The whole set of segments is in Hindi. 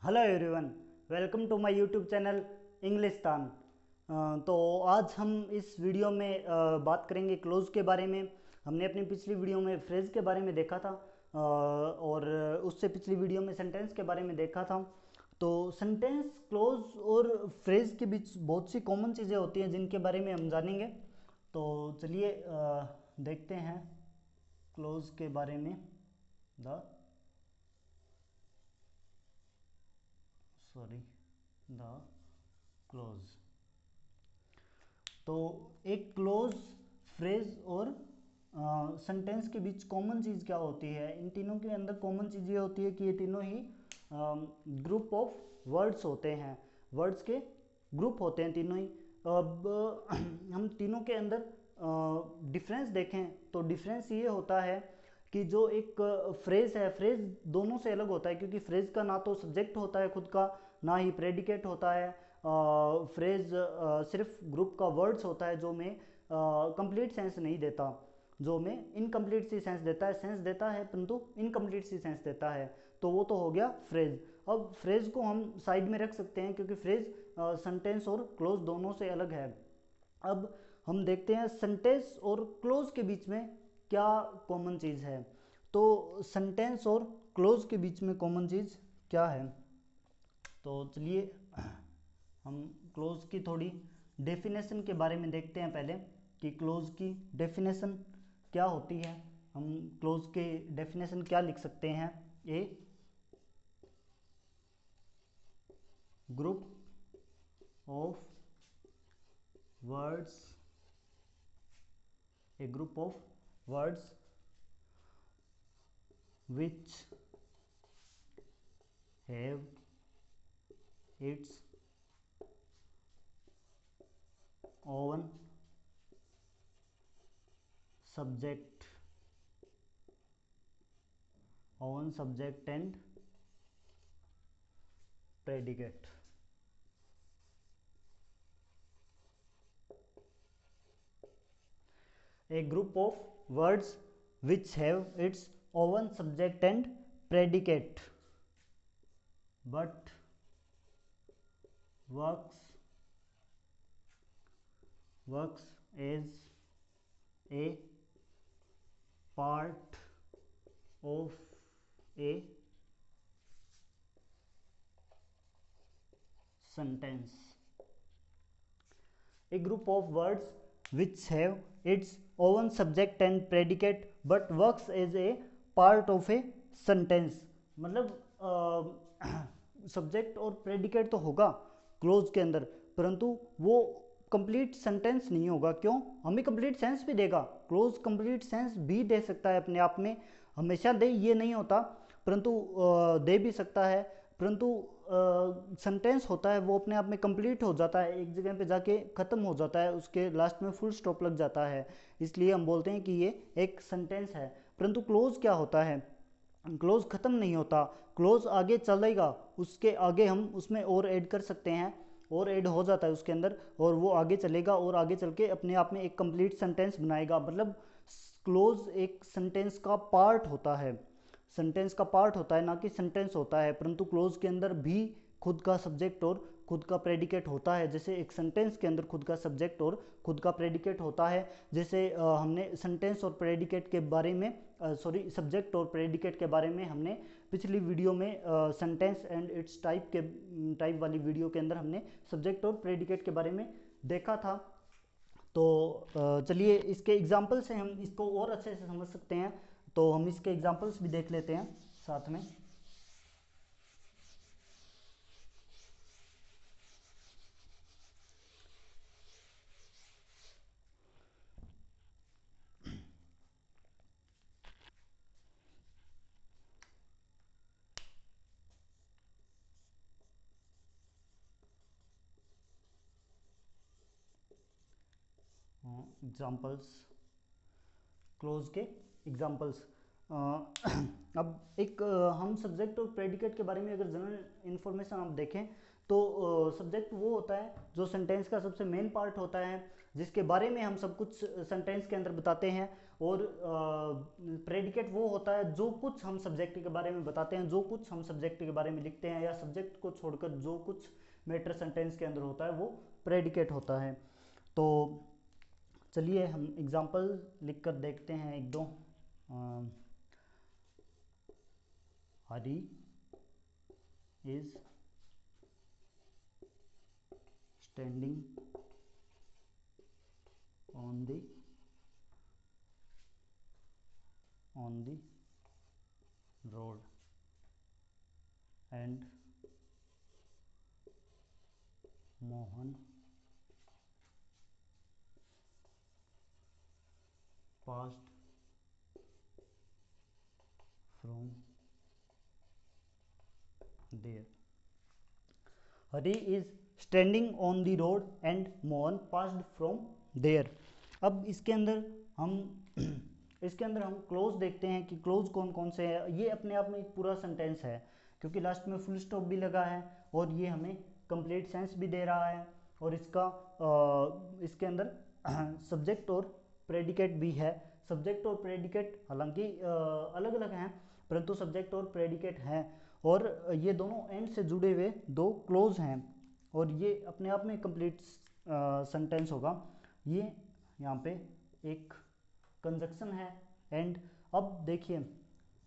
Hello everyone, welcome to my YouTube channel Englistan. तो आज हम इस वीडियो में बात करेंगे क्लोज के बारे में। हमने अपनी पिछली वीडियो में फ्रेज के बारे में देखा था और उससे पिछली वीडियो में सेंटेंस के बारे में देखा था। तो सेंटेंस, क्लोज और फ्रेज के बीच बहुत सी कॉमन चीज़ें होती हैं जिनके बारे में हम जानेंगे। तो चलिए देखते हैं क्लोज के बारे में। The sorry the close. तो एक क्लोज, फ्रेज और सेंटेंस के बीच कॉमन चीज़ क्या होती है? इन तीनों के अंदर कॉमन चीज़ ये होती है कि ये तीनों ही ग्रुप ऑफ वर्ड्स होते हैं, वर्ड्स के ग्रुप होते हैं तीनों ही। अब हम तीनों के अंदर डिफरेंस देखें तो डिफरेंस ये होता है कि जो एक फ्रेज है, फ्रेज दोनों से अलग होता है क्योंकि फ्रेज का ना तो सब्जेक्ट होता है खुद का, ना ही प्रेडिकेट होता है। फ्रेज सिर्फ ग्रुप का वर्ड्स होता है जो में कंप्लीट सेंस नहीं देता, जो में इनकम्प्लीट सी सेंस देता है, सेंस देता है परंतु इनकम्प्लीट सी सेंस देता है। तो वो तो हो गया फ्रेज। अब फ्रेज को हम साइड में रख सकते हैं क्योंकि फ्रेज सेंटेंस और क्लोज दोनों से अलग है। अब हम देखते हैं सेंटेंस और क्लोज के बीच में क्या कॉमन चीज़ है। तो सेंटेंस और क्लोज के बीच में कॉमन चीज़ क्या है? तो चलिए हम क्लोज की थोड़ी डेफिनेशन के बारे में देखते हैं पहले कि क्लोज की डेफिनेशन क्या होती है। हम क्लोज के डेफिनेशन क्या लिख सकते हैं? A group of words, a group of words which have its own subject, and predicate. A group of words which have its own subject and predicate but works as a part of a sentence. A group of words which have its own subject and predicate but works as a part of a sentence। मतलब सब्जेक्ट और प्रेडिकेट तो होगा क्लोज के अंदर, परंतु वो कंप्लीट सेंटेंस नहीं होगा। क्यों? हमें कंप्लीट सेंस भी देगा, क्लोज कंप्लीट सेंस भी दे सकता है अपने आप में, हमेशा दे ये नहीं होता, परंतु दे भी सकता है। परंतु सेंटेंस होता है वो अपने आप में कंप्लीट हो जाता है, एक जगह पे जाके ख़त्म हो जाता है, उसके लास्ट में फुल स्टॉप लग जाता है, इसलिए हम बोलते हैं कि ये एक सेंटेंस है। परंतु क्लोज क्या होता है? क्लोज ख़त्म नहीं होता, क्लोज आगे चलेगा, उसके आगे हम उसमें और ऐड कर सकते हैं, और ऐड हो जाता है उसके अंदर, और वो आगे चलेगा और आगे चल के अपने आप में एक कंप्लीट सेंटेंस बनाएगा। मतलब क्लोज एक सेंटेंस का पार्ट होता है, सेंटेंस का पार्ट होता है, ना कि सेंटेंस होता है। परंतु क्लोज के अंदर भी खुद का सब्जेक्ट और खुद का प्रेडिकेट होता है, जैसे एक सेंटेंस के अंदर खुद का सब्जेक्ट और खुद का प्रेडिकेट होता है। जैसे हमने सेंटेंस और प्रेडिकेट के बारे में सॉरी सब्जेक्ट और प्रेडिकेट के बारे में हमने पिछली वीडियो में सेंटेंस एंड इट्स टाइप वाली वीडियो के अंदर हमने सब्जेक्ट और प्रेडिकेट के बारे में देखा था। तो चलिए इसके एग्जाम्पल से हम इसको और अच्छे से समझ सकते हैं, तो हम इसके एग्जाम्पल्स भी देख लेते हैं साथ में। एग्जाम्पल्स, क्लोज के एग्जाम्पल्स। अब एक हम सब्जेक्ट और प्रेडिकेट के बारे में अगर जनरल इन्फॉर्मेशन आप देखें तो सब्जेक्ट वो होता है जो सेंटेंस का सबसे मेन पार्ट होता है, जिसके बारे में हम सब कुछ सेंटेंस के अंदर बताते हैं। और प्रेडिकेट वो होता है जो कुछ हम सब्जेक्ट के बारे में बताते हैं, जो कुछ हम सब्जेक्ट के बारे में लिखते हैं, या सब्जेक्ट को छोड़कर जो कुछ मैटर सेंटेंस के अंदर होता है वो प्रेडिकेट होता है। तो चलिए हम एग्जांपल लिखकर देखते हैं एक दो। Hari is standing on the road and Mohan passed from there. Hari is standing on the road and Mohan passed from there. अब इसके अंदर हम क्लोज देखते हैं कि क्लोज कौन कौन से हैं। ये अपने आप में एक पूरा सेंटेंस है क्योंकि लास्ट में फुल स्टॉप भी लगा है और ये हमें कंप्लीट सेंस भी दे रहा है, और इसके अंदर सब्जेक्ट और प्रेडिकेट भी है। सब्जेक्ट और प्रेडिकेट हालांकि अलग अलग हैं, परंतु सब्जेक्ट और प्रेडिकेट हैं, और ये दोनों एंड से जुड़े हुए दो क्लोज हैं, और ये अपने आप में कंप्लीट सेंटेंस होगा। ये यहाँ पे एक कंजक्शन है एंड। अब देखिए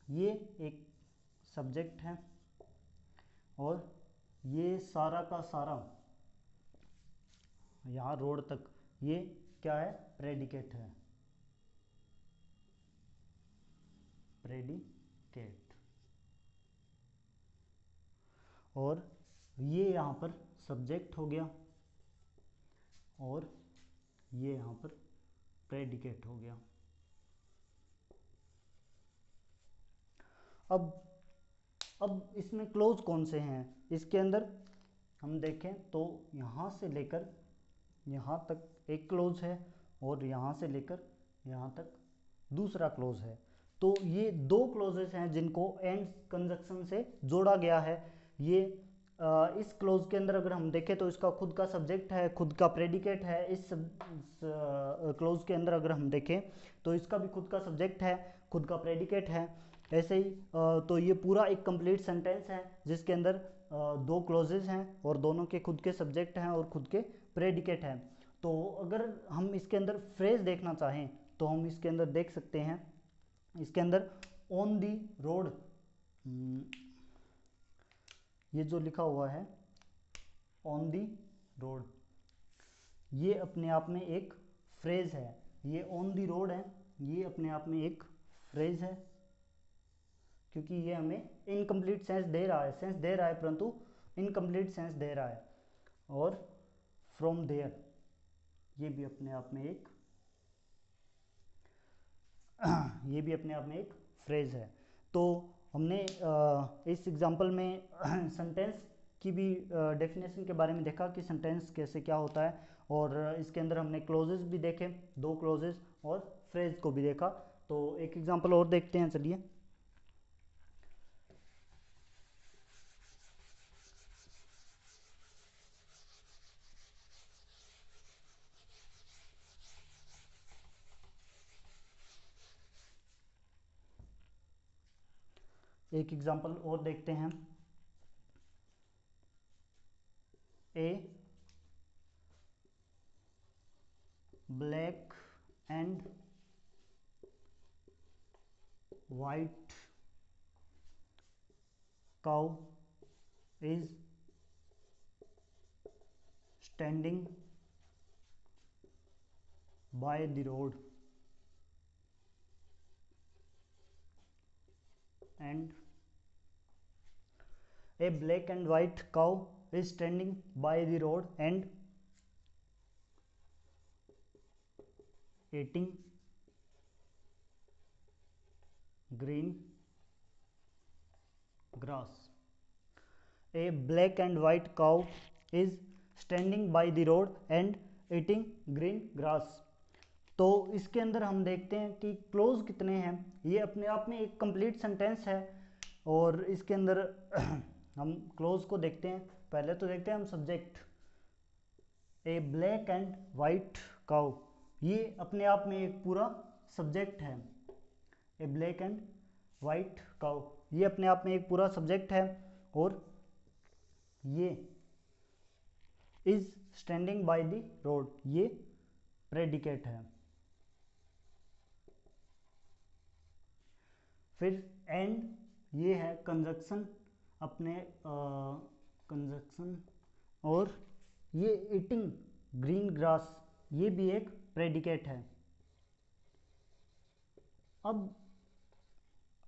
ये एक सब्जेक्ट है और ये सारा का सारा यहाँ रोड तक ये क्या है, प्रेडिकेट है, प्रेडिकेट। और ये यहाँ पर सब्जेक्ट हो गया और ये यहाँ पर प्रेडिकेट हो गया। अब इसमें क्लोज कौन से हैं, इसके अंदर हम देखें तो यहाँ से लेकर यहाँ तक एक क्लोज है और यहाँ से लेकर यहाँ तक दूसरा क्लोज है। तो ये दो क्लोजेस हैं जिनको एंड कंजक्शन से जोड़ा गया है। ये इस क्लोज के अंदर अगर हम देखें तो इसका खुद का सब्जेक्ट है, खुद का प्रेडिकेट है। इस क्लोज के अंदर अगर हम देखें तो इसका भी खुद का सब्जेक्ट है, खुद का प्रेडिकेट है। ऐसे ही तो ये पूरा एक कंप्लीट सेंटेंस है जिसके अंदर दो क्लोजेस हैं और दोनों के खुद के सब्जेक्ट हैं और खुद के प्रेडिकेट हैं। तो अगर हम इसके अंदर फ्रेज देखना चाहें तो हम इसके अंदर देख सकते हैं। इसके अंदर ऑन दी रोड, ये जो लिखा हुआ है ऑन दी रोड, ये अपने आप में एक फ्रेज है। ये ऑन दी रोड है, ये अपने आप में एक फ्रेज है क्योंकि ये हमें इनकम्प्लीट सेंस दे रहा है, परंतु इनकम्प्लीट सेंस दे रहा है। और फ्रॉम देयर, ये भी अपने आप में एक फ्रेज है। तो हमने इस एग्जांपल में सेंटेंस की भी डेफिनेशन के बारे में देखा कि सेंटेंस कैसे क्या होता है, और इसके अंदर हमने क्लोजेस भी देखे, दो क्लोजेस, और फ्रेज को भी देखा। तो एक एग्जांपल और देखते हैं, चलिए। एक एग्जांपल और देखते हैं। A black and white cow is standing by the road and a black and white cow is standing by the road and eating green grass. A black and white cow is standing by the road and eating green grass. तो इसके अंदर हम देखते हैं कि क्लोज कितने हैं। ये अपने आप में एक कंप्लीट सेंटेंस है, और इसके अंदर हम क्लोज को देखते हैं। पहले तो देखते हैं हम subject, A black and white cow, ये अपने आप में एक पूरा सब्जेक्ट है, a black and white cow, ये अपने आप में एक पूरा सब्जेक्ट है, और ये is standing by the road, ये प्रेडिकेट है। फिर एंड ये है कंजक्शन, अपने कंजक्शन, और ये ईटिंग ग्रीन ग्रास, ये भी एक प्रेडिकेट है। अब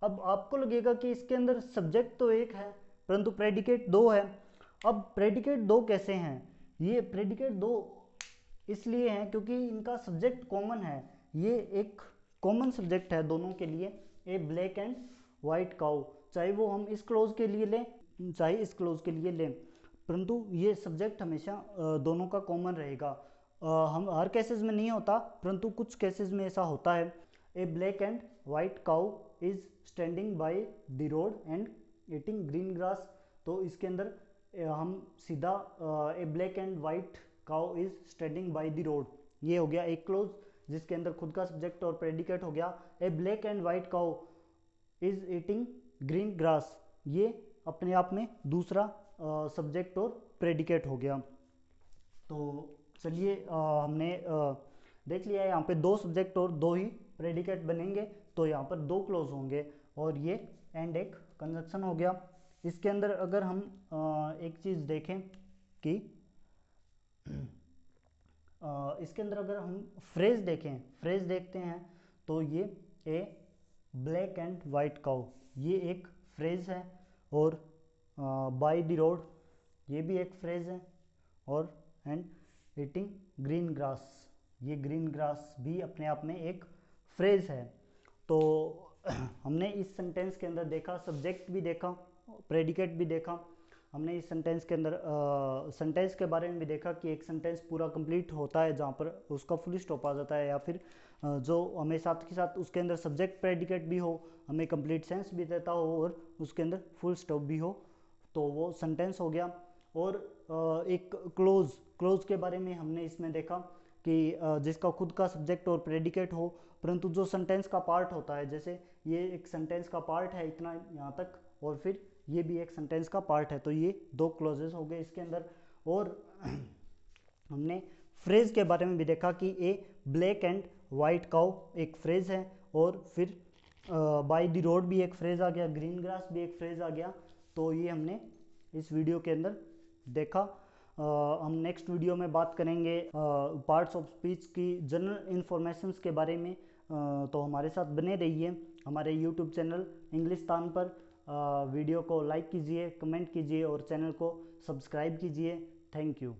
आपको लगेगा कि इसके अंदर सब्जेक्ट तो एक है परंतु प्रेडिकेट दो है। अब प्रेडिकेट दो कैसे हैं? ये प्रेडिकेट दो इसलिए हैं क्योंकि इनका सब्जेक्ट कॉमन है, ये एक कॉमन सब्जेक्ट है दोनों के लिए, ए ब्लैक एंड वाइट काउ, चाहे वो हम इस क्लोज के लिए लें चाहे इस क्लोज के लिए लें, परंतु ये सब्जेक्ट हमेशा दोनों का कॉमन रहेगा। हम हर केसेस में नहीं होता परंतु कुछ केसेस में ऐसा होता है। A black and white cow is standing by the road and eating green grass, तो इसके अंदर हम सीधा a black and white cow is standing by the road, ये हो गया एक क्लोज जिसके अंदर खुद का सब्जेक्ट और प्रेडिकेट हो गया। A black and white cow is eating green grass, ये अपने आप में दूसरा सब्जेक्ट और प्रेडिकेट हो गया। तो चलिए हमने देख लिया यहाँ पे दो सब्जेक्ट और दो ही प्रेडिकेट बनेंगे, तो यहाँ पर दो क्लोज होंगे और ये एंड एक कंजक्शन हो गया। इसके अंदर अगर हम एक चीज़ देखें कि इसके अंदर अगर हम फ्रेज देखें, फ्रेज देखते हैं तो ये ए ब्लैक एंड वाइट काउ, ये एक फ्रेज है, और बाय द रोड, ये भी एक फ्रेज है, और एंड ईटिंग ग्रीन ग्रास, ये ग्रीन ग्रास भी अपने आप में एक फ्रेज है। तो हमने इस सेंटेंस के अंदर देखा, सब्जेक्ट भी देखा, प्रेडिकेट भी देखा, हमने इस सेंटेंस के अंदर सेंटेंस के बारे में भी देखा कि एक सेंटेंस पूरा कंप्लीट होता है जहाँ पर उसका फुल स्टॉप आ जाता है, या फिर जो हमें साथ के साथ उसके अंदर सब्जेक्ट प्रेडिकेट भी हो, हमें कंप्लीट सेंस भी देता हो और उसके अंदर फुल स्टॉप भी हो, तो वो सेंटेंस हो गया। और एक क्लोज के बारे में हमने इसमें देखा कि जिसका खुद का सब्जेक्ट और प्रेडिकेट हो, परंतु जो सेंटेंस का पार्ट होता है, जैसे ये एक सेंटेंस का पार्ट है इतना यहाँ तक, और फिर ये भी एक सेंटेंस का पार्ट है, तो ये दो क्लोजेस हो गए इसके अंदर। और हमने फ्रेज के बारे में भी देखा कि ए ब्लैक एंड वाइट काउ एक फ्रेज है, और फिर बाय द रोड भी एक फ्रेज आ गया, ग्रीन ग्रास भी एक फ्रेज आ गया। तो ये हमने इस वीडियो के अंदर देखा। हम नेक्स्ट वीडियो में बात करेंगे पार्ट्स ऑफ स्पीच की जनरल इन्फॉर्मेशंस के बारे में, तो हमारे साथ बने रहिए हमारे यूट्यूब चैनल इंग्लिस्तान पर। वीडियो को लाइक कीजिए, कमेंट कीजिए और चैनल को सब्सक्राइब कीजिए। Thank you.